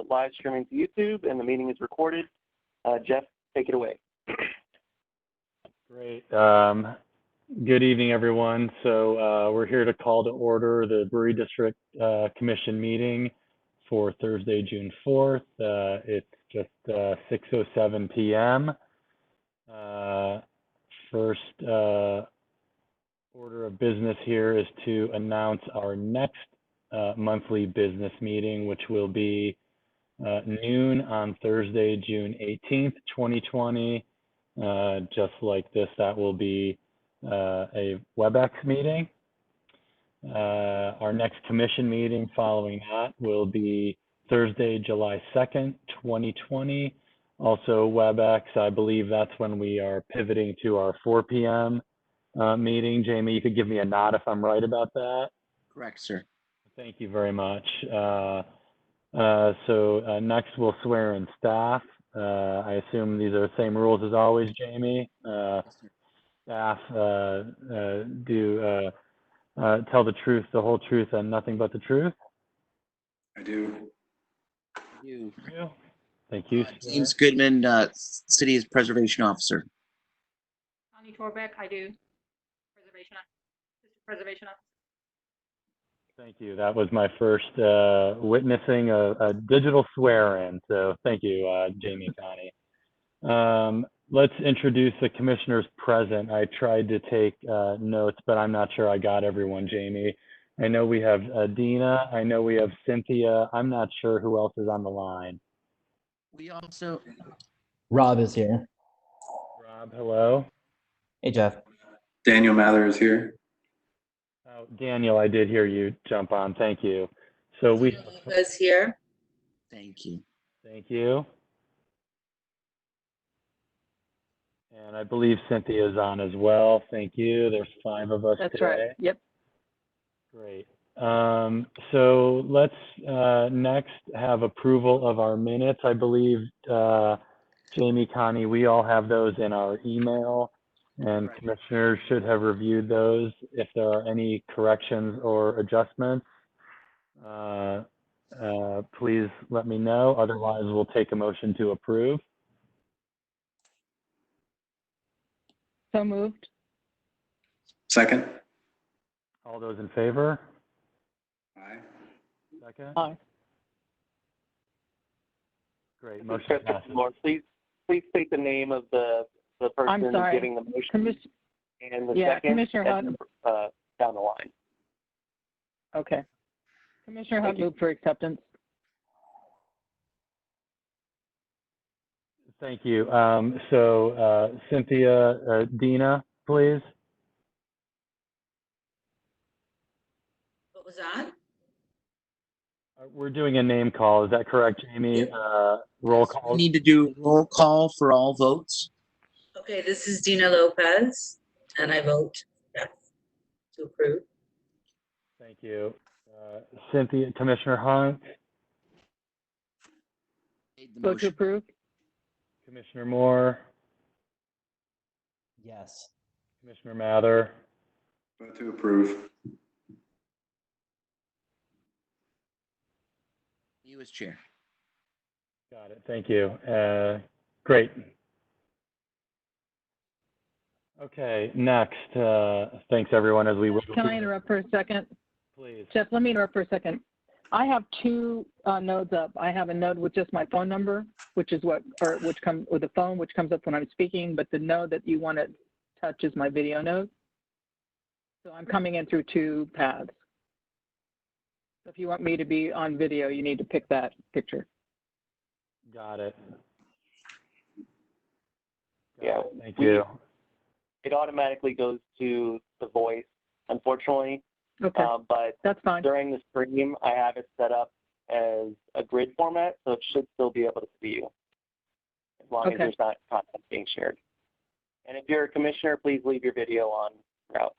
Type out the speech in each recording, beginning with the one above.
live streaming to YouTube, and the meeting is recorded. Jeff, take it away. Great. Good evening, everyone. So we're here to call to order the Brewery District Commission meeting for Thursday, June 4th. It's just 6:07 p.m. First order of business here is to announce our next monthly business meeting, which will be noon on Thursday, June 18th, 2020. Just like this, that will be a WebEx meeting. Our next commission meeting following that will be Thursday, July 2nd, 2020. Also WebEx, I believe that's when we are pivoting to our 4 p.m. Meeting. Jamie, you could give me a nod if I'm right about that. Correct, sir. Thank you very much. So next we'll swear in staff. I assume these are the same rules as always, Jamie. Staff do tell the truth, the whole truth, and nothing but the truth. I do. You. Thank you. James Goodman, City's Preservation Officer. Connie Torbeck, I do. Preservation Officer. Thank you. That was my first witnessing a digital swear-in. So thank you, Jamie and Connie. Let's introduce the commissioners present. I tried to take notes, but I'm not sure I got everyone, Jamie. I know we have Dina. I know we have Cynthia. I'm not sure who else is on the line. We also... Rob is here. Rob, hello. Hey, Jeff. Daniel Mather is here. Oh, Daniel, I did hear you jump on. Thank you. So we was here. Thank you. Thank you. And I believe Cynthia is on as well. Thank you. There's 5 of us That's today. right. Yep. Great. So let's next have approval of our minutes. I believe, Jamie, Connie, we all have those in our email, and Correct. commissioners should have reviewed those. If there are any corrections or adjustments, please let me know. Otherwise, we'll take a motion to approve. So moved. Second. All those in favor? Aye. Second? Aye. Great. Motion passes. Please state the name of the person I'm sorry. giving the motion and the Yeah, second Commissioner and, down the line. Okay. Commissioner Thank Hunt you. moved for acceptance. Thank you. So Cynthia, Dina, please. What was that? We're doing a name call. Is that correct, Jamie? Roll call. We need to do roll call for all votes. Okay, this is Dina Lopez, and I vote yes to approve. Thank you. Cynthia, Commissioner Hunt, Made the Vote to motion. approve. Commissioner Moore, Yes. Commissioner Mather, Vote to approve. You as chair. got it. Thank you. Great. Okay, next, thanks everyone as we will. Can I interrupt for a second? Please. Jeff, let me interrupt for a second. I have 2 nodes up. I have a node with just my phone number, which comes with the phone, which comes up when I'm speaking, but the node that you want to touch is my video node. So I'm coming in through 2 paths. So if you want me to be on video, you need to pick that picture. Got it. Yeah. Thank you. It automatically goes to the voice, unfortunately. Okay, But that's fine. during the stream, I have it set up as a grid format, so it should still be able to see you as long as Okay. there's not content being shared. And if you're a commissioner, please leave your video on route.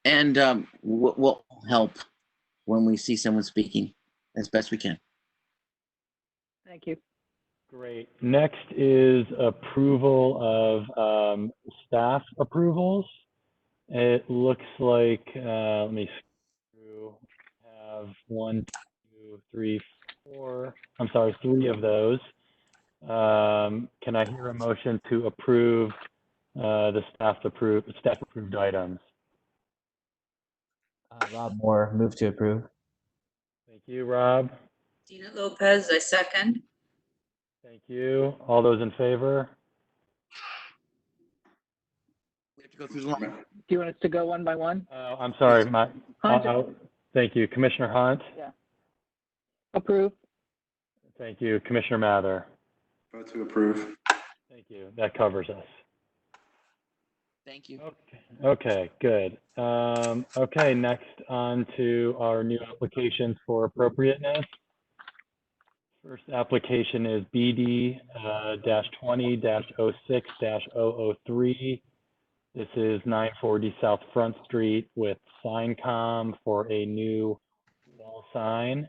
And we'll help when we see someone speaking as best we can. Thank you. Great. Next is approval of staff approvals. It looks like, let me scroll, have 1, 2, three, four. I'm sorry, three of those. Can I hear a motion to approve the staff-approved items? Rob Moore, move to approve. Thank you, Rob. Dina Lopez, I second. Thank you. All those in favor? We have to go through the line. Do you want us to go one by one? I'm sorry, Hunt. thank you. Commissioner Hunt? Yeah. Approve. Thank you. Commissioner Mather? Vote to approve. Thank you. That covers us. Thank you. Okay, good. Okay, next on to our new applications for appropriateness. First application is BD-20-06-003. This is 940 South Front Street with Signcom for a new wall sign.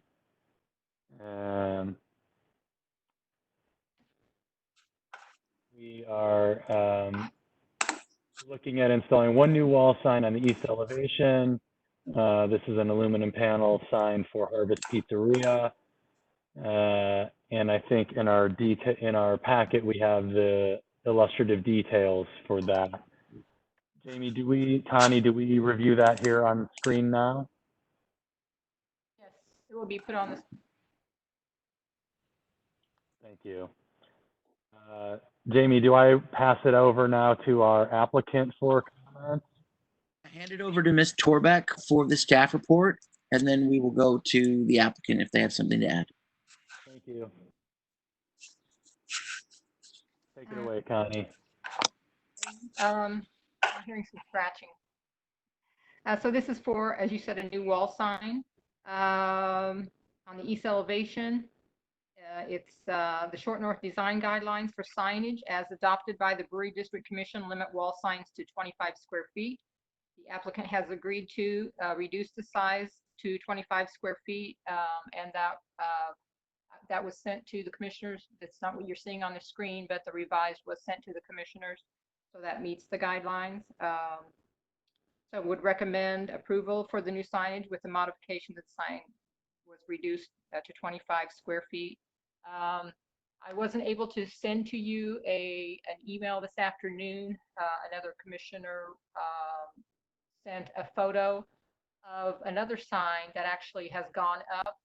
We are looking at installing one new wall sign on the east elevation. This is an aluminum panel sign for Harvest Pizzeria. And I think in our packet, we have the illustrative details for that. Jamie, Connie, do we review that here on screen now? Yes, it will be put on the. Thank you. Jamie, do I pass it over now to our applicant for comments? Hand it over to Ms. Torbeck for the staff report, and then we will go to the applicant if they have something to add. Thank you. Take it away, Connie. I'm hearing some scratching. So this is for, as you said, a new wall sign on the east elevation. It's the Short North Design Guidelines for signage as adopted by the Brewery District Commission limit wall signs to 25 square feet. The applicant has agreed to reduce the size to 25 square feet, and that was sent to the commissioners. That's not what you're seeing on the screen, but the revised was sent to the commissioners, so that meets the guidelines. So would recommend approval for the new signage with the modification that the sign was reduced to 25 square feet. I wasn't able to send to you an email this afternoon. Another commissioner sent a photo of another sign that actually has gone up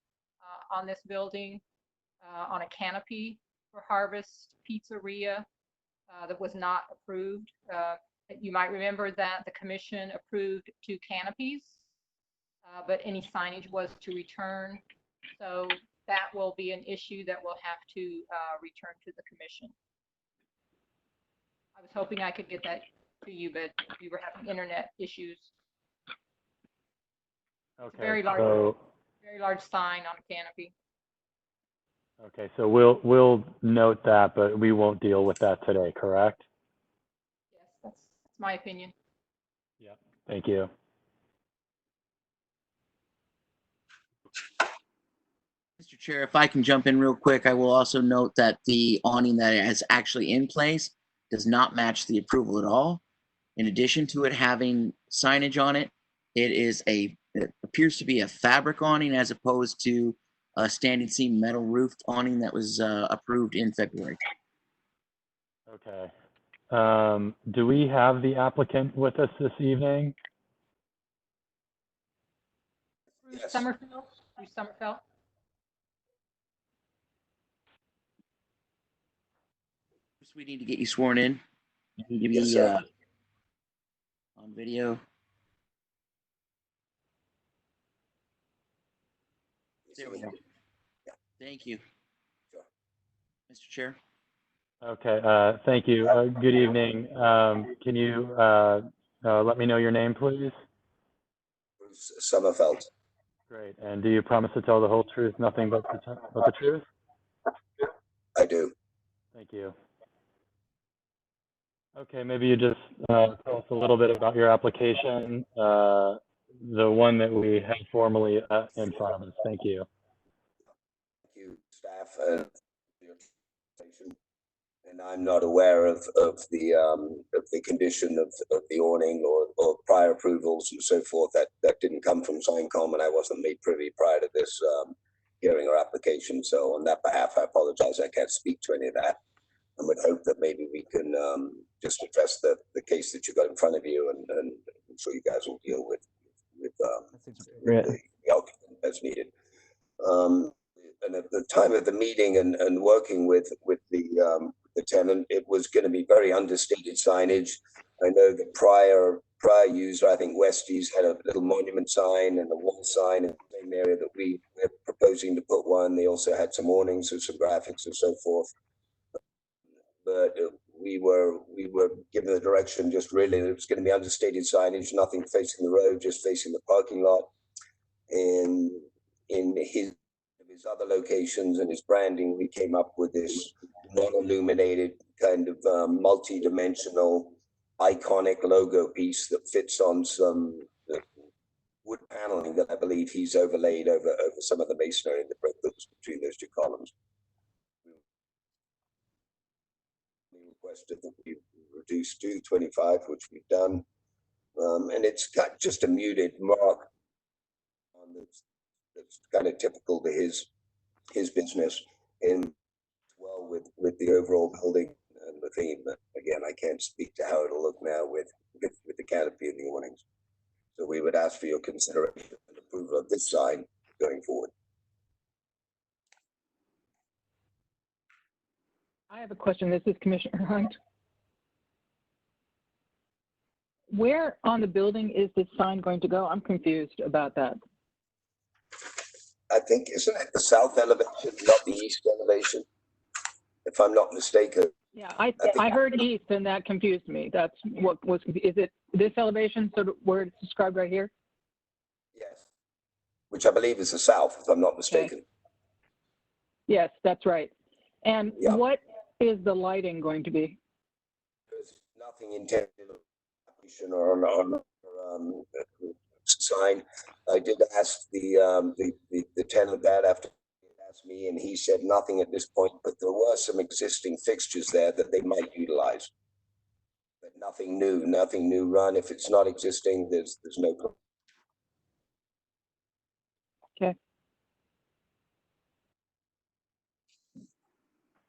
on this building on a canopy for Harvest Pizzeria that was not approved. You might remember that the commission approved 2 canopies, but any signage was to return. So that will be an issue that we'll have to return to the commission. I was hoping I could get that to you, but we were having internet issues. Okay. Very large sign on a canopy. Okay, so we'll note that, but we won't deal with that today, correct? Yes, that's my opinion. Yep. Thank you. Mr. Chair, if I can jump in real quick, I will also note that the awning that is actually in place does not match the approval at all. In addition to it having signage on it, it appears to be a fabric awning as opposed to a standing seam metal roofed awning that was approved in February. Okay. Do we have the applicant with us this evening? Bruce Summerfeld. We need to get you sworn in. You need to be Yes, sir. on video. There we go. Yeah. Thank you. Sure. Mr. Chair. Okay, thank you. Good evening. Can you let me know your name, please? Bruce Summerfeld. Great. And do you promise to tell the whole truth, nothing but the truth? I do. Thank you. Okay, maybe you just tell us a little bit about your application, the one that we have formally in front of us. Thank you. Thank you, staff, and your presentation. And I'm not aware of the condition of the awning or prior approvals and so forth. That didn't come from Signcom, and I wasn't made privy prior to this hearing or application. So on that behalf, I apologize. I can't speak to any of that. I would hope that maybe we can just address the case that you got in front of you, and I'm sure you guys will deal with the occupant as needed. And at the time of the meeting and working with the tenant, it was going to be very understated signage. I know the prior user, I think Westies, had a little monument sign and a wall sign in the same area that we're proposing to put one. They also had some awnings and some graphics and so forth. But we were given the direction just really that it was going to be understated signage, nothing facing the road, just facing the parking lot. And in his other locations and his branding, we came up with this non-illuminated kind of multi-dimensional iconic logo piece that fits on some wood paneling that I believe he's overlaid over some of the masonry that goes between those two columns. We requested that we reduce to 25, which we've done, and it's got just a muted mark on that's kind of typical to his business, and well with the overall building and the theme. But again, I can't speak to how it'll look now with the canopy and the awnings. So we would ask for your consideration and approval of this sign going forward. I have a question. This is Commissioner Hunt. Where on the building is this sign going to go? I'm confused about that. I think, isn't it the south elevation, not the east elevation, if I'm not mistaken? Yeah, I heard east, and that confused me. That's what was, is it this elevation, so where it's described right here? Yes, which I believe is the south, if I'm not mistaken. Okay. Yes, that's right. And yeah. What is the lighting going to be? There's nothing intended or sign. I did ask the tenant that after he asked me, and he said nothing at this point, but there were some existing fixtures there that they might utilize. But nothing new run. If it's not existing, there's no. Okay.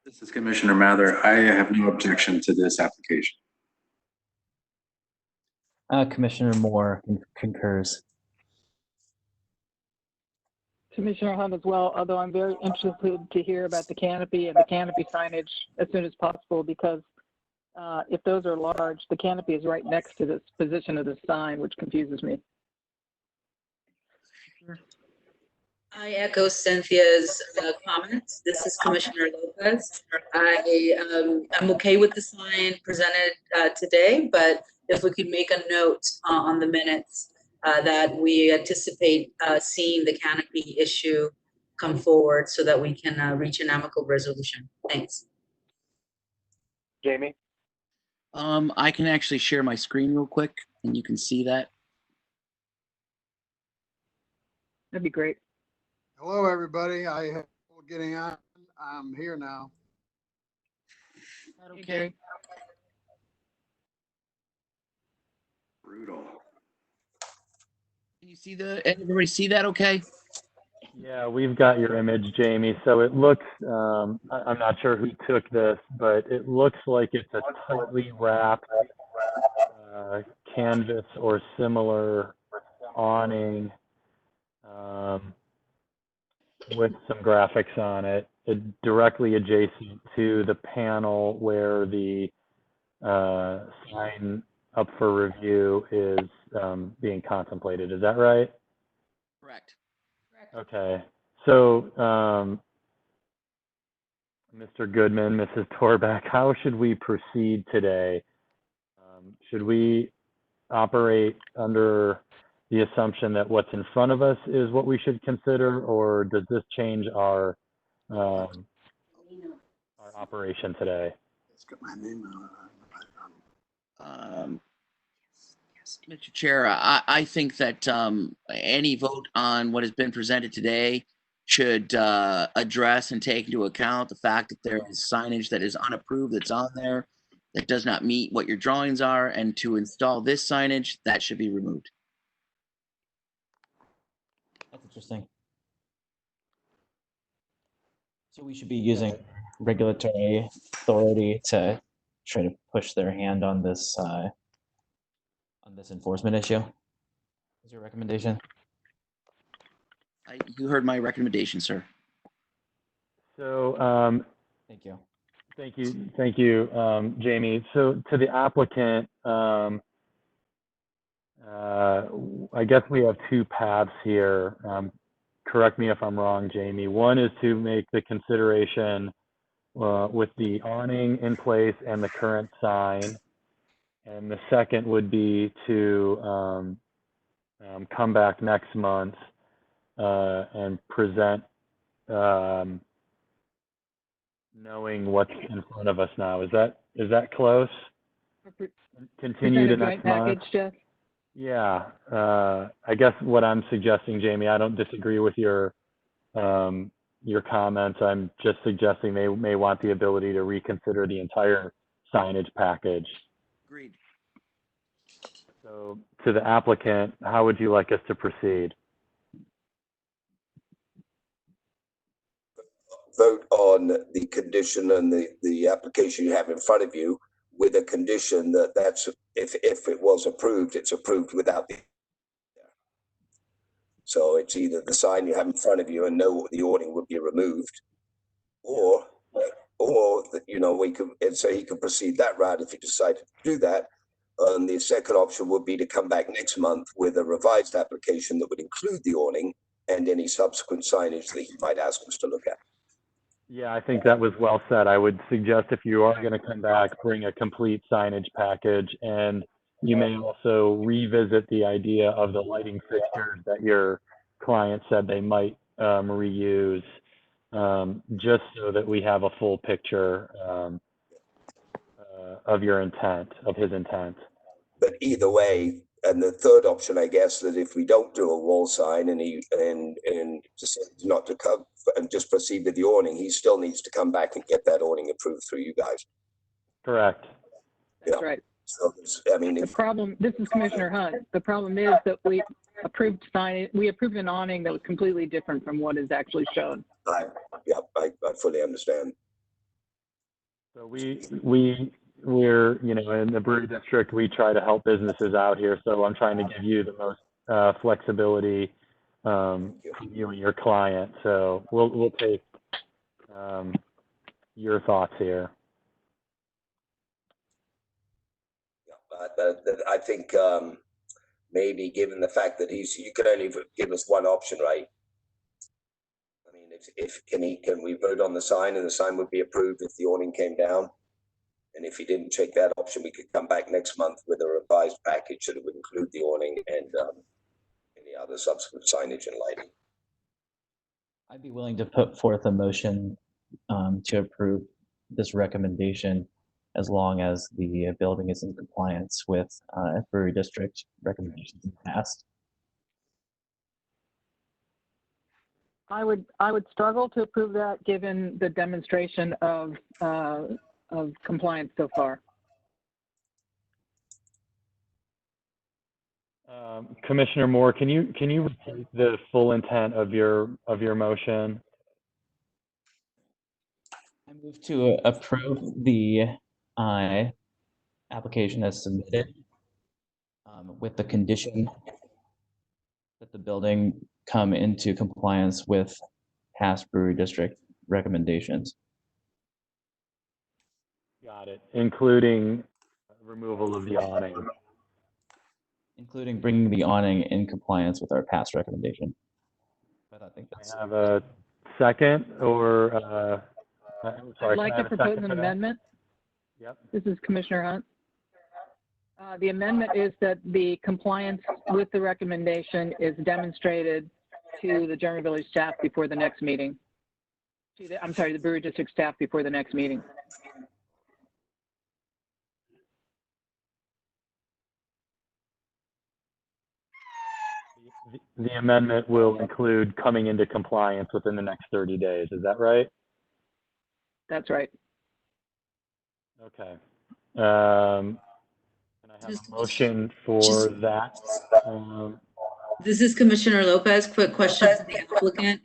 This is Commissioner Mather. I have no objection to this application. Commissioner Moore concurs. Commissioner Hunt as well, although I'm very interested to hear about the canopy and the canopy signage as soon as possible, because if those are large, the canopy is right next to this position of the sign, which confuses me. I echo Cynthia's comments. This is Commissioner Lopez. I'm okay with the sign presented today, but if we could make a note on the minutes that we anticipate seeing the canopy issue come forward so that we can reach an amicable resolution. Thanks. Jamie? I can actually share my screen real quick and you can see that. That'd be great. Hello, everybody. I have trouble getting on. I'm here now. Okay. Brutal. Can you see everybody see that okay? Yeah, we've got your image, Jamie. So it looks, I'm not sure who took this, but it looks like it's a tightly wrapped canvas or similar awning with some graphics on it, directly adjacent to the panel where the sign up for review is being contemplated. Is that right? Correct. Okay. So, Mr. Goodman, Mrs. Torbeck, how should we proceed today? Should we operate under the assumption that what's in front of us is what we should consider, or does this change our operation today? It's got my name Mr. Chair, I think that any vote on what has been presented today should address and take into account the fact that there is signage that is unapproved that's on there that does not meet what your drawings are, and to install this signage, that should be removed. That's interesting. So we should be using regulatory authority to try to push their hand on this enforcement issue. Is your recommendation? You heard my recommendation, sir. So, Thank you. thank you, Jamie. So to the applicant, I guess we have two paths here. Correct me if I'm wrong, Jamie. One is to make the consideration with the awning in place and the current sign. And the second would be to come back next month and present knowing what's in front of us now. Is that close? Continue to next month. Package, Jeff? Yeah, I guess what I'm suggesting, Jamie, I don't disagree with your comments. I'm just suggesting they may want the ability to reconsider the entire signage package. Agreed. So to the applicant, how would you like us to proceed? Vote on the condition and the application you have in front of you with a condition that if it was approved, it's approved without the. So it's either the sign you have in front of you and know the awning would be removed, or we could, and so he could proceed that route if he decided to do that. And the second option would be to come back next month with a revised application that would include the awning and any subsequent signage that he might ask us to look at. Yeah, I think that was well said. I would suggest if you are going to come back, bring a complete signage package, and you may also revisit the idea of the lighting fixtures that your client said they might reuse, just so that we have a full picture of your intent, of his intent. But either way, and the third option, I guess, that if we don't do a wall sign and he decides not to come and just proceed with the awning, he still needs to come back and get that awning approved through you guys. Correct. That's right. So, I mean, The problem, this is Commissioner Hunt. The problem is that we approved an awning that was completely different from what is actually shown. I fully understand. So we're, in the Brewery District, we try to help businesses out here. So I'm trying to give you the most flexibility, you and your client. So we'll take your thoughts here. But I think maybe given the fact that you can only give us one option, right? I mean, can we vote on the sign and the sign would be approved if the awning came down? And if he didn't take that option, we could come back next month with a revised package that would include the awning and any other subsequent signage and lighting. I'd be willing to put forth a motion to approve this recommendation as long as the building is in compliance with Brewery District recommendations in the past. I would struggle to approve that given the demonstration of compliance so far. Commissioner Moore, can you repeat the full intent of your motion? I move to approve the application as submitted with the condition that the building come into compliance with past Brewery District recommendations. Got it. Including removal of the awning. Including bringing the awning in compliance with our past recommendation. But I think that's. I have a second, or sorry, I'd like to propose an amendment. Yep. This is Commissioner Hunt. The amendment is that the compliance with the recommendation is demonstrated to the German Village staff before the next meeting. The Brewery District staff before the next meeting. The amendment will include coming into compliance within the next 30 days. Is that right? That's right. Okay. Can I have a motion for that? This is Commissioner Lopez. Quick question for the applicant.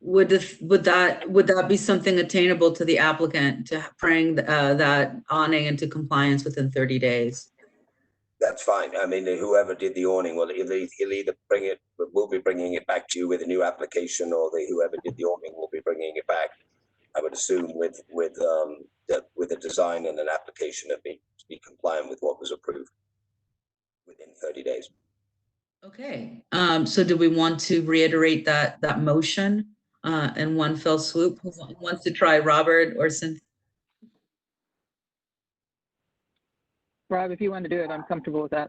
would that be something attainable to the applicant to bring that awning into compliance within 30 days? That's fine. I mean, whoever did the awning, well, he'll either bring it, we'll be bringing it back to you with a new application, or whoever did the awning will be bringing it back. I would assume with a design and an application to be compliant with what was approved within 30 days. Okay. So do we want to reiterate that motion in one fell swoop? Who wants to try, Robert or Cynthia? Rob, if you want to do it, I'm comfortable with that.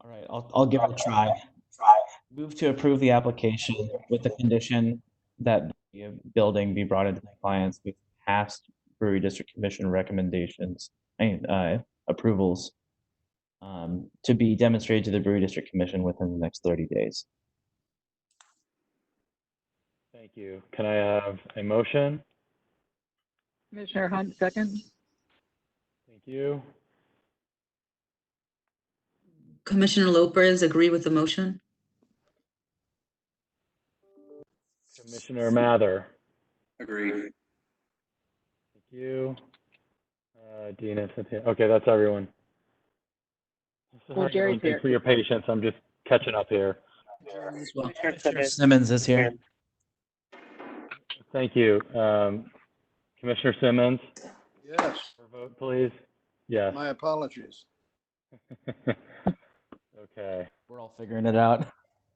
All right, I'll give it a try. Move to approve the application with the condition that the building be brought into compliance with past Brewery District Commission recommendations, approvals, to be demonstrated to the Brewery District Commission within the next 30 days. Thank you. Can I have a motion? Commissioner Hunt, second. Thank you. Commissioner Lopez, agree with the motion? Commissioner Mather. Agree. Thank you. Dina, Cynthia. Okay, that's everyone. Well, Jerry's Thanks here. for your patience. I'm just catching up here. Commissioner Simmons is here. Thank you. Commissioner Simmons, Yes, your vote, please. Yes. my apologies. Okay. We're all figuring it out.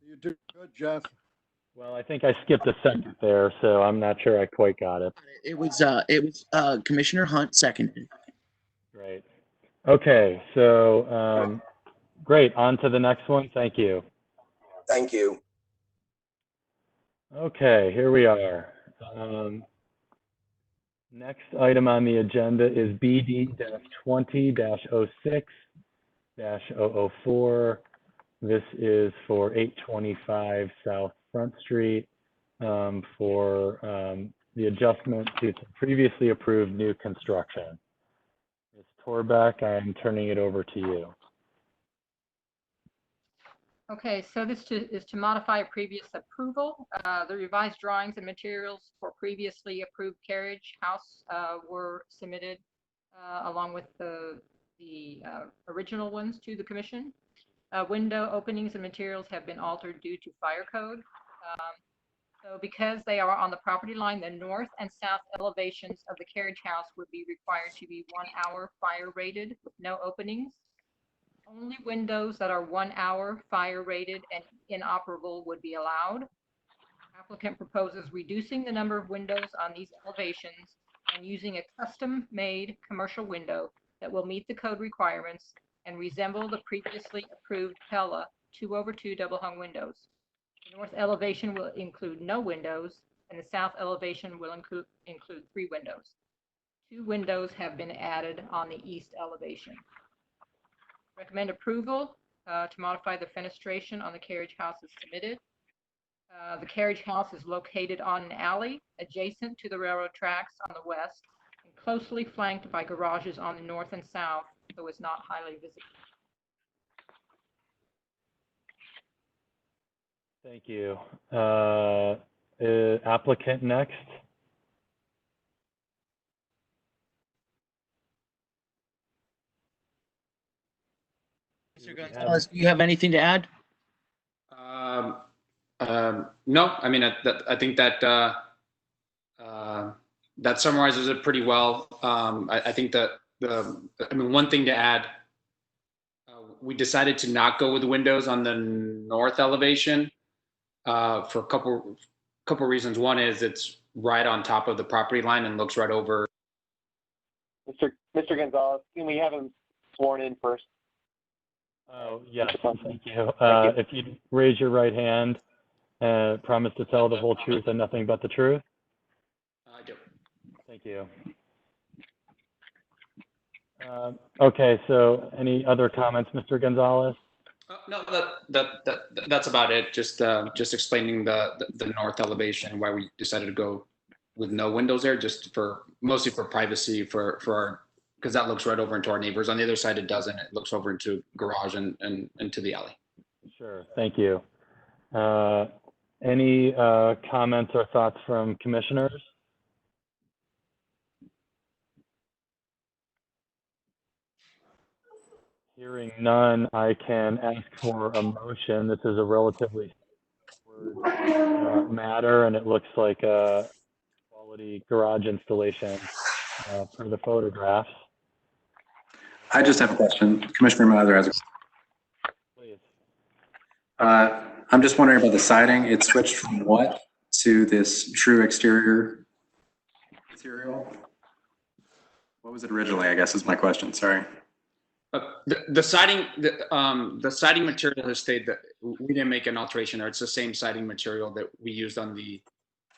You do good, Jeff. Well, I think I skipped a second there, so I'm not sure I quite got it. It was Commissioner Hunt seconded. Great. Okay, so great. On to the next one. Thank you. Thank you. Okay, here we are. Next item on the agenda is BD-20-06-004. This is for 825 South Front Street for the adjustment to some previously approved new construction. Ms. Torbeck, I'm turning it over to you. Okay, so this is to modify a previous approval. The revised drawings and materials for previously approved carriage house were submitted along with the original ones to the commission. Window openings and materials have been altered due to fire code. So because they are on the property line, the north and south elevations of the carriage house would be required to be 1 hour fire rated with no openings. Only windows that are 1 hour fire rated and inoperable would be allowed. Applicant proposes reducing the number of windows on these elevations and using a custom-made commercial window that will meet the code requirements and resemble the previously approved Pella 2/2 double hung windows. The north elevation will include no windows, and the south elevation will include 3 windows. 2 windows have been added on the east elevation. Recommend approval to modify the fenestration on the carriage house is submitted. The carriage house is located on an alley adjacent to the railroad tracks on the west and closely flanked by garages on the north and south, so it's not highly visible. Thank you. Applicant next. Mr. Gonzalez, do you have anything to add? No, I mean, I think that that summarizes it pretty well. I think that one thing to add, we decided to not go with the windows on the north elevation for a couple reasons. One is it's right on top of the property line and looks right over. Mr. Gonzalez, can we have him sworn in first? Oh, yes, thank you. If you raise your right hand, promise to tell the whole truth and nothing but the truth. I do. Thank you. Okay, so any other comments, Mr. Gonzalez? No, that's about it. Just explaining the north elevation, why we decided to go with no windows there, just mostly for privacy for our, because that looks right over into our neighbors. On the other side, it doesn't. It looks over into garage and into the alley. Sure, thank you. Any comments or thoughts from commissioners? Hearing none, I can ask for a motion. This is a relatively matter, and it looks like a quality garage installation per the photographs. I just have a question. Commissioner Mather has a. Please. I'm just wondering about the siding. It switched from what to this true exterior material? What was it originally, I guess is my question. Sorry. The siding material has stayed. That we didn't make an alteration there. It's the same siding material that we used on the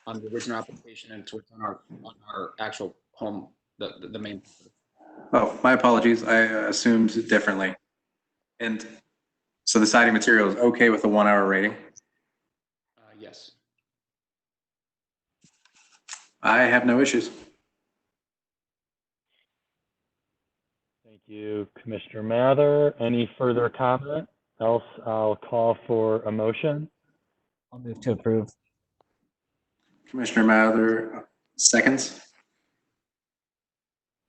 original application, and it's on our actual home, the main. Oh, my apologies. I assumed differently. And so the siding material is okay with the 1 hour rating? Yes. I have no issues. Thank you, Commissioner Mather. Any further comment? Else, I'll call for a motion. I'll move to approve. Commissioner Mather, seconds.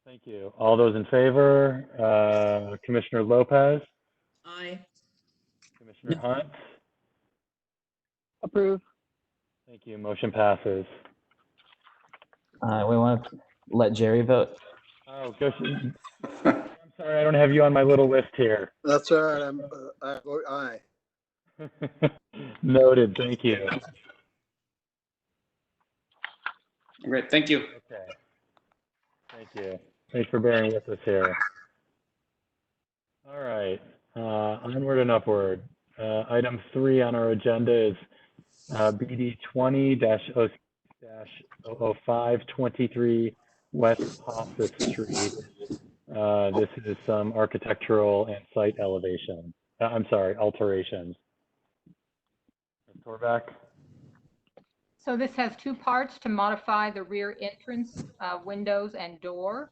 Thank you. All those in favor? Commissioner Lopez? Aye. Commissioner Hunt? Approve. Thank you. Motion passes. We want to let Jerry vote. Oh, gosh. I'm sorry, I don't have you on my little list here. That's all right. I vote aye. Noted. Thank you. Great. Thank you. Okay. Thank you. Thanks for bearing with us here. All right. Onward and upward. Item 3 on our agenda is BD 20-0523 West Possett Street. This is some architectural and site elevation. I'm sorry, alterations. Ms. Torback? So this has two parts: to modify the rear entrance windows and door,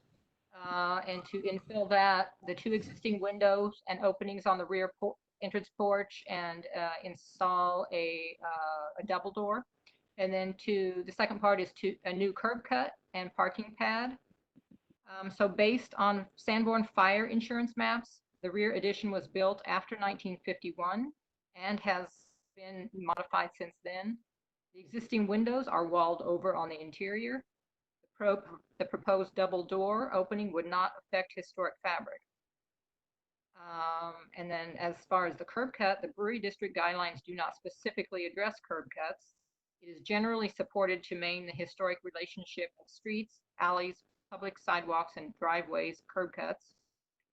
and to infill that, the two existing windows and openings on the rear entrance porch, and install a double door. And then the second part is to a new curb cut and parking pad. So based on Sanborn fire insurance maps, the rear addition was built after 1951 and has been modified since then. The existing windows are walled over on the interior. The proposed double door opening would not affect historic fabric. And then as far as the curb cut, the Brewery District guidelines do not specifically address curb cuts. It is generally supported to maintain the historic relationship of streets, alleys, public sidewalks, and driveways curb cuts.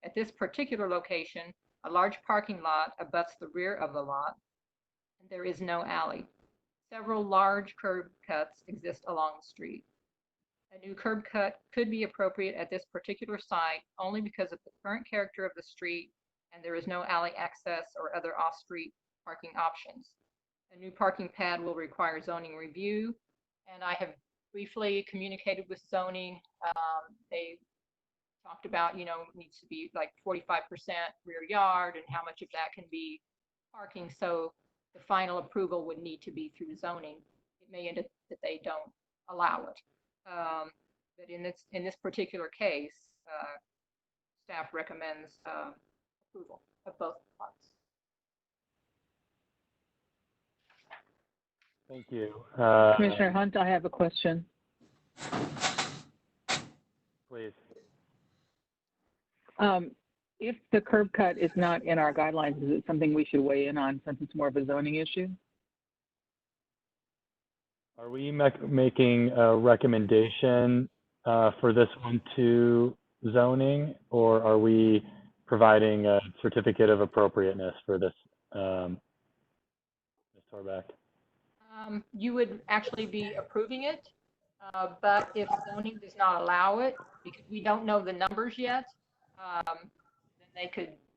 At this particular location, a large parking lot abuts the rear of the lot, and there is no alley. Several large curb cuts exist along the street. A new curb cut could be appropriate at this particular site only because of the current character of the street, and there is no alley access or other off-street parking options. A new parking pad will require zoning review, and I have briefly communicated with zoning. They talked about, needs to be like 45% rear yard and how much of that can be parking. So the final approval would need to be through zoning. It may end up that they don't allow it. But in this particular case, staff recommends approval of both parts. Thank you. Commissioner Hunt, I have a question. Please. If the curb cut is not in our guidelines, is it something we should weigh in on since it's more of a zoning issue? Are we making a recommendation for this one to zoning, or are we providing a certificate of appropriateness for this, Ms. Torback? You would actually be approving it, but if zoning does not allow it, because we don't know the numbers yet, then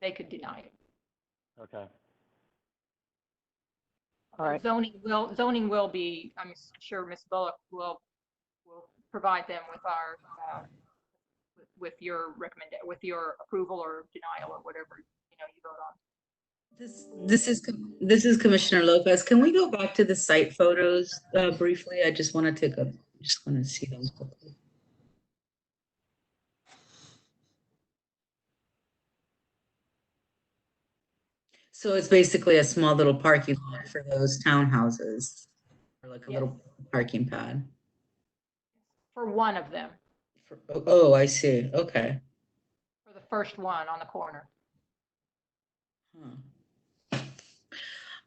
they could deny it. Okay. All right. Zoning will be. I'm sure Ms. Bullock will provide them with our with your approval or denial or whatever you vote on. This is Commissioner Lopez. Can we go back to the site photos briefly? I just want to see them quickly. So it's basically a small little parking lot for those townhouses, or like a little parking pad. For one of them, Oh, I see. Okay. for the first one on the corner.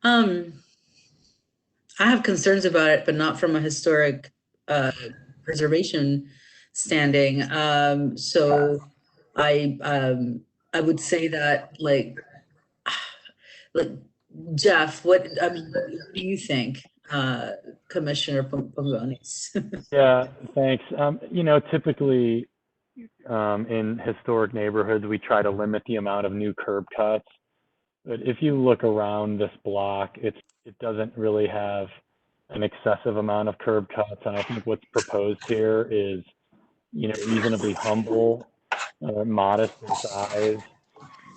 I have concerns about it, but not from a historic preservation standing. So I would say that like Jeff, what do you think, Commissioner Pongonis? Yeah, thanks. You know, typically in historic neighborhoods, we try to limit the amount of new curb cuts. But if you look around this block, it doesn't really have an excessive amount of curb cuts. And I think what's proposed here is, you know, reasonably humble, modest in size.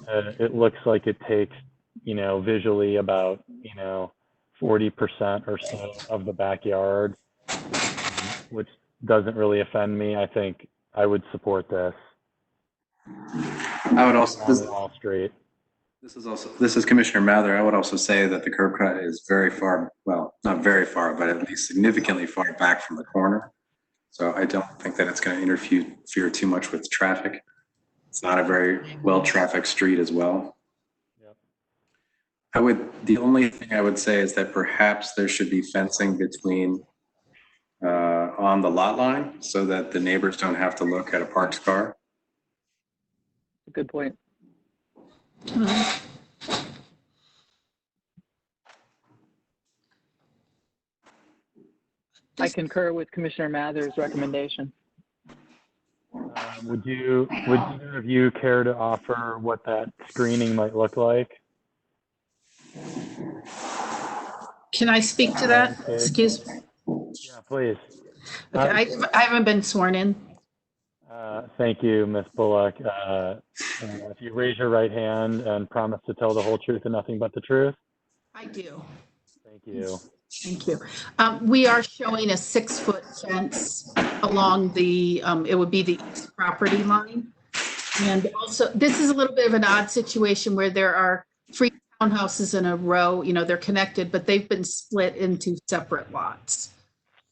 It looks like it takes, you know, visually about, you know, 40% or so of the backyard, which doesn't really offend me. I think I would support this. I would also, On Wall Street. this is Commissioner Mather. I would also say that the curb cut is very far, well, not very far, but at least significantly far back from the corner. So I don't think that it's going to interfere too much with traffic. It's not a very well-trafficked street as well. Yep. The only thing I would say is that perhaps there should be fencing between on the lot line so that the neighbors don't have to look at a parked car. Good point. I concur with Commissioner Mather's recommendation. Would either of you care to offer what that screening might look like? Can I speak to that? Excuse me. Yeah, please. Okay, I haven't been sworn in. Thank you, Ms. Bullock. If you raise your right hand and promise to tell the whole truth and nothing but the truth. I do. Thank you. Thank you. We are showing a 6-foot fence along the, it would be the east property line. And also, this is a little bit of an odd situation where there are 3 townhouses in a row, you know, they're connected, but they've been split into separate lots.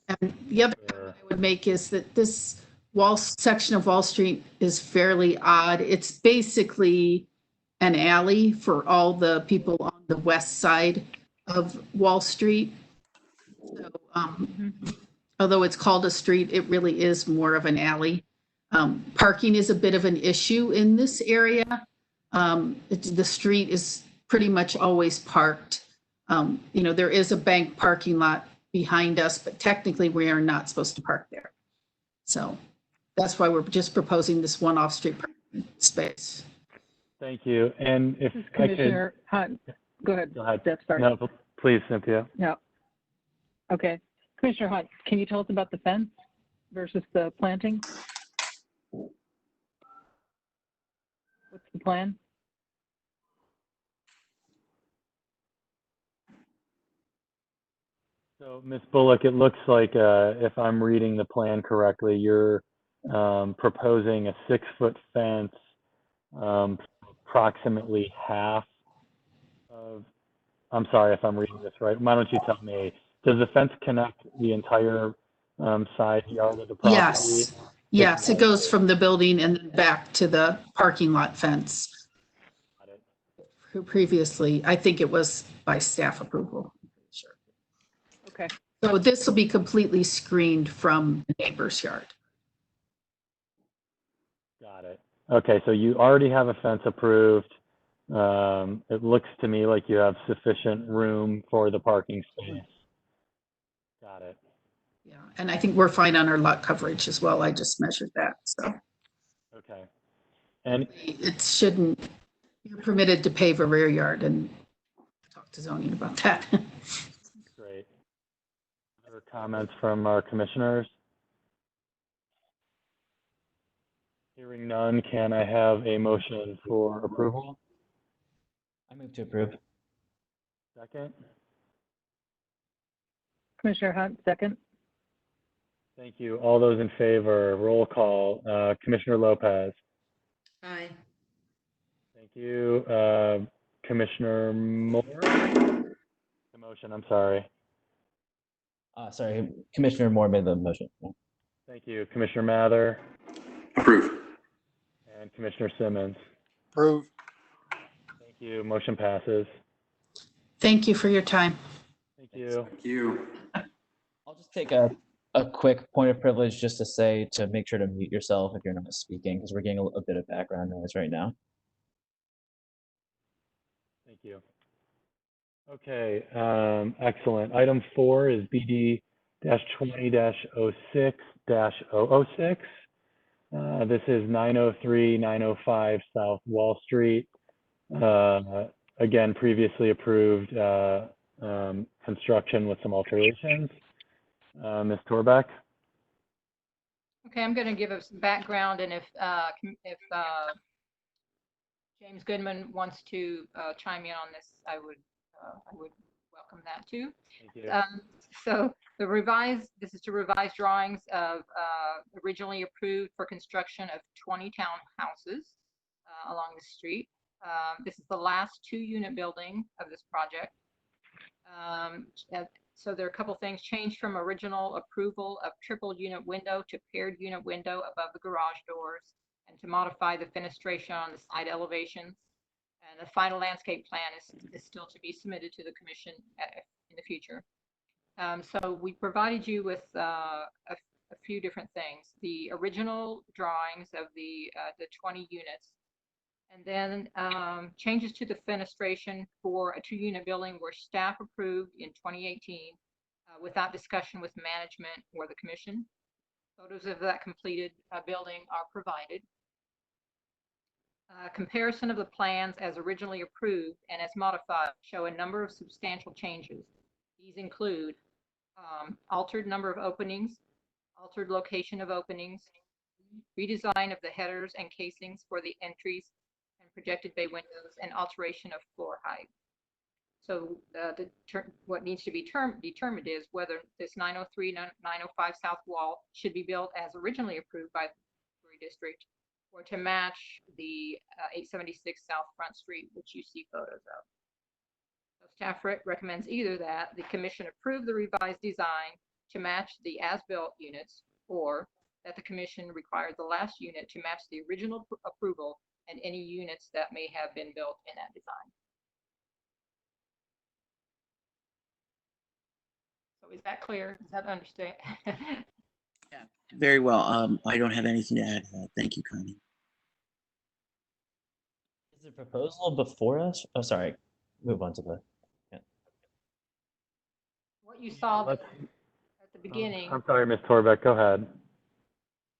And the other comment I would make is that this section of Wall Street is fairly odd. It's basically an alley for all the people on the west side of Wall Street. So, although it's called a street, it really is more of an alley. Parking is a bit of an issue in this area. The street is pretty much always parked. You know, there is a bank parking lot behind us, but technically we are not supposed to park there. So that's why we're just proposing this one off-street parking space. Thank you. And if Commissioner Hunt, go ahead. No, please, Cynthia. Yeah. Okay. Commissioner Hunt, can you tell us about the fence versus the planting? What's the plan? So, Ms. Bullock, it looks like, if I'm reading the plan correctly, you're proposing a 6-foot fence, approximately half of, I'm sorry if I'm reading this right. Why don't you tell me, does the fence connect the entire side yard of the property? Yes. Yes, it goes from the building and then back to the parking lot fence. Got it. Who previously, I think it was by staff approval. Sure. Okay. So this will be completely screened from the neighbor's yard. Got it. Okay, so you already have a fence approved. It looks to me like you have sufficient room for the parking space. Got it. Yeah, and I think we're fine on our lot coverage as well. I just measured that, so. Okay. And it shouldn't, you're permitted to pave a rear yard and talk to zoning about that. Great. Other comments from our commissioners? Hearing none, can I have a motion for approval? I move to approve. Second? Commissioner Hunt, second. Thank you. All those in favor, roll call. Commissioner Lopez. Aye. Thank you. Commissioner Moore? The motion, I'm sorry. Sorry, Commissioner Moore made the motion. Yeah. Thank you. Commissioner Mather Approve. and Commissioner Simmons. Approve. Thank you. Motion passes. Thank you for your time. Thank you. Thank you. I'll just take a quick point of privilege just to say to make sure to mute yourself if you're not speaking, because we're getting a bit of background noise right now. Thank you. Okay, excellent. Item 4 is BD-20-06-006. This is 903, 905 South Wall Street. Again, previously approved construction with some alterations. Ms. Torbeck? Okay, I'm going to give us some background, and if James Goodman wants to chime in on this, I would welcome that too. Thank you. So this is to revise drawings of originally approved for construction of 20 townhouses along the street. This is the last 2-unit building of this project. So there are a couple things changed from original approval of triple unit window to paired unit window above the garage doors, and to modify the fenestration on the side elevations. And the final landscape plan is still to be submitted to the commission in the future. So we provided you with a few different things: the original drawings of the 20 units, and then changes to the fenestration for a 2-unit building were staff approved in 2018 without discussion with management or the commission. Photos of that completed building are provided. Comparison of the plans as originally approved and as modified show a number of substantial changes. These include altered number of openings, altered location of openings, redesign of the headers and casings for the entries and projected bay windows, and alteration of floor height. So what needs to be determined is whether this 903, 905 South Wall should be built as originally approved by the Brewery District, or to match the 876 South Front Street, which you see photos of. So staff recommends either that the commission approve the revised design to match the as-built units, or that the commission require the last unit to match the original approval and any units that may have been built in that design. So is that clear? Does that understand? Yeah, very well. I don't have anything to add to that. Thank you, Connie. Is the proposal before us? Oh, sorry. Move on to the. Yeah. What you saw at the beginning. I'm sorry, Ms. Torbeck, go ahead.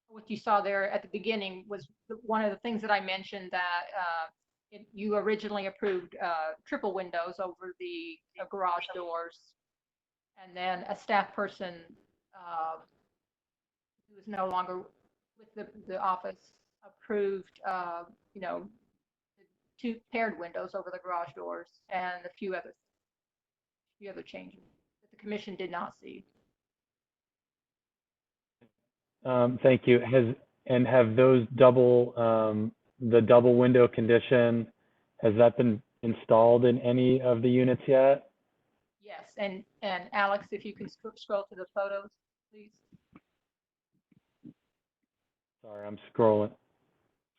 What you saw there at the beginning was one of the things that I mentioned, that you originally approved triple windows over the garage doors, and then a staff person who is no longer with the office approved, you know, the 2 paired windows over the garage doors and a few other changes that the commission did not see. Thank you. Have those the double window condition, has that been installed in any of the units yet? Yes, and Alex, if you can scroll to the photos, please. Sorry, I'm scrolling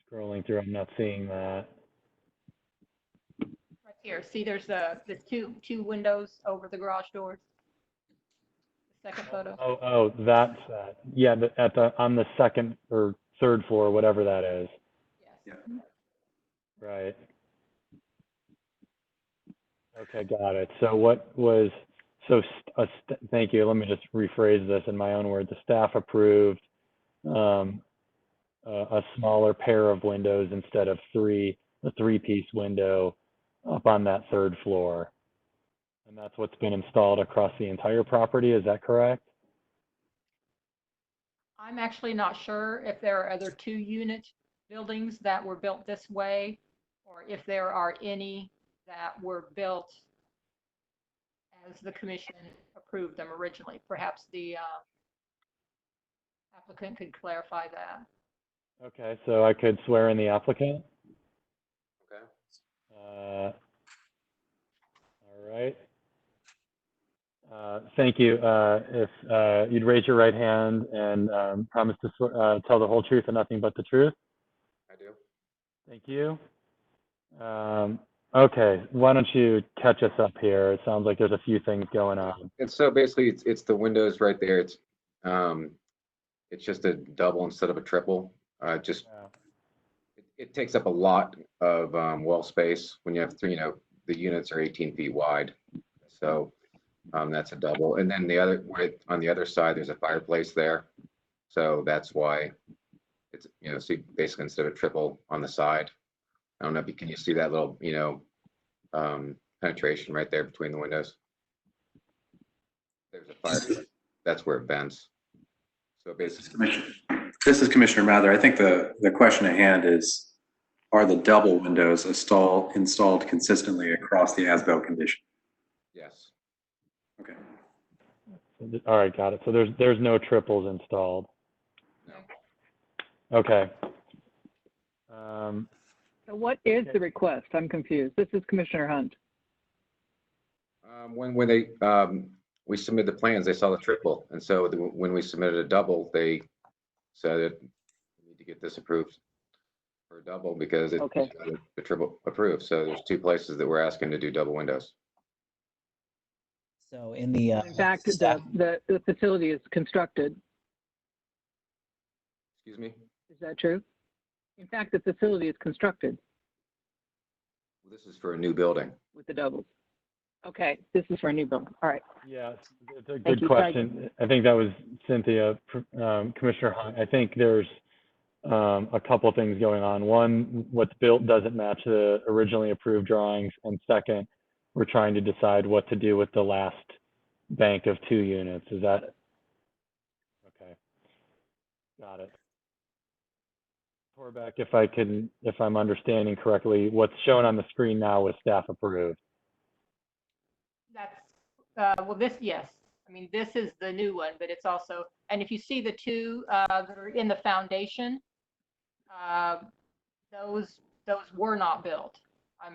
through. I'm not seeing that. Right here. See, there's the two windows over the garage doors. The second photo. Oh, that's that. Yeah, on the second or third floor, whatever that is. Yes. Yeah. Right. Okay, got it. So thank you. Let me just rephrase this in my own words. The staff approved a smaller pair of windows instead of a 3-piece window up on that 3rd floor. And that's what's been installed across the entire property. Is that correct? I'm actually not sure if there are other 2-unit buildings that were built this way, or if there are any that were built as the commission approved them originally. Perhaps the applicant could clarify that. Okay, so I could swear in the applicant. Okay. All right. Thank you. If you'd raise your right hand and promise to tell the whole truth and nothing but the truth. I do. Thank you. Okay, why don't you catch us up here? It sounds like there's a few things going on. And so basically, it's the windows right there. It's just a double instead of a triple. It takes up a lot of wall space when you have three. The units are 18 feet wide, so that's a double. And then on the other side, there's a fireplace there, so that's why it's so basically instead of triple on the side. I don't know if can you see that little penetration right there between the windows? There's a fireplace. That's where it vents. So basically, This is Commissioner Mather. I think the question at hand is, are the double windows installed consistently across the as-built condition? yes. Okay. All right, got it. So there's no triples installed. No. Okay. So what is the request? I'm confused. This is Commissioner Hunt. When we submitted the plans, they saw the triple, and so when we submitted a double, they said that we need to get this approved for a double because it's the triple approved. So there's two places that we're asking to do double windows. So in the In fact, the facility is constructed. Excuse me? Is that true? In fact, the facility is constructed. This is for a new building. With the doubles. Okay, this is for a new building. All right. Yeah, it's a good question. I think that was Cynthia, Commissioner Hunt. I think there's a couple of things going on. One, what's built doesn't match the originally approved drawings. And second, we're trying to decide what to do with the last bank of 2 units. Is that, okay, got it. Torbeck, if I'm understanding correctly, what's shown on the screen now was staff approved. That's, well, yes. I mean, this is the new one, but it's also, and if you see the two that are in the foundation, those were not built,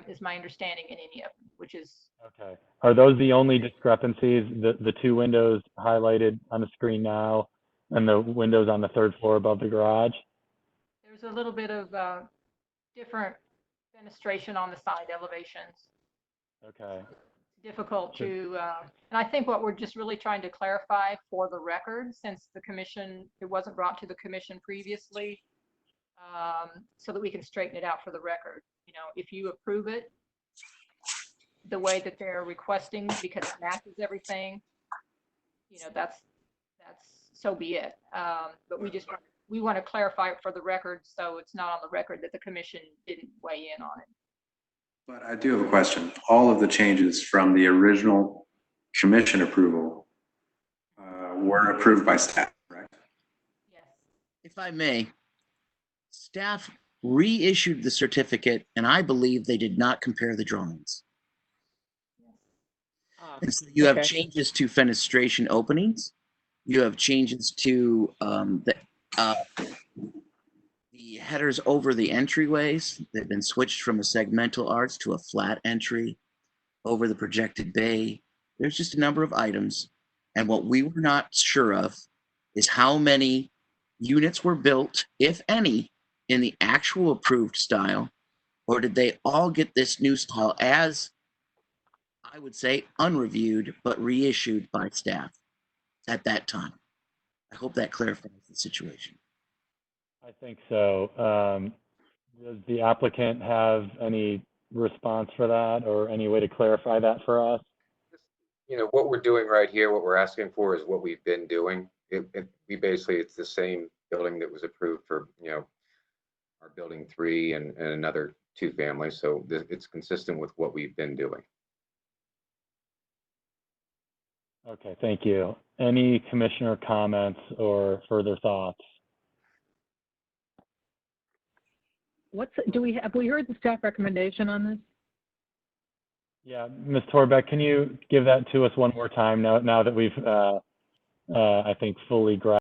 is my understanding in any of them, which is. Okay. Are those the only discrepancies, the 2 windows highlighted on the screen now and the windows on the 3rd floor above the garage? There's a little bit of different fenestration on the side elevations. Okay. Difficult to, and I think what we're just really trying to clarify for the record, since the commission, it wasn't brought to the commission previously, so that we can straighten it out for the record. If you approve it the way that they're requesting, because it matches everything, that's so be it. But we want to clarify it for the record, so it's not on the record that the commission didn't weigh in on it. But I do have a question. All of the changes from the original commission approval were approved by staff, correct? Yes. If I may, staff reissued the certificate, and I believe they did not compare the drawings. And so you have changes to fenestration openings. You have changes to the headers over the entryways. They've been switched from a segmental arch to a flat entry over the projected bay. There's just a number of items. And what we were not sure of is how many units were built, if any, in the actual approved style, or did they all get this new style as, I would say, unreviewed, but reissued by staff at that time. I hope that clarifies the situation. I think so. Does the applicant have any response for that or any way to clarify that for us? What we're doing right here, what we're asking for is what we've been doing. It's the same building that was approved for, our building 3 and another 2 families. So it's consistent with what we've been doing. Okay, thank you. Any commissioner comments or further thoughts? Have we heard the staff recommendation on this? Yeah, Ms. Torbeck, can you give that to us one more time now that we've, I think, fully grasped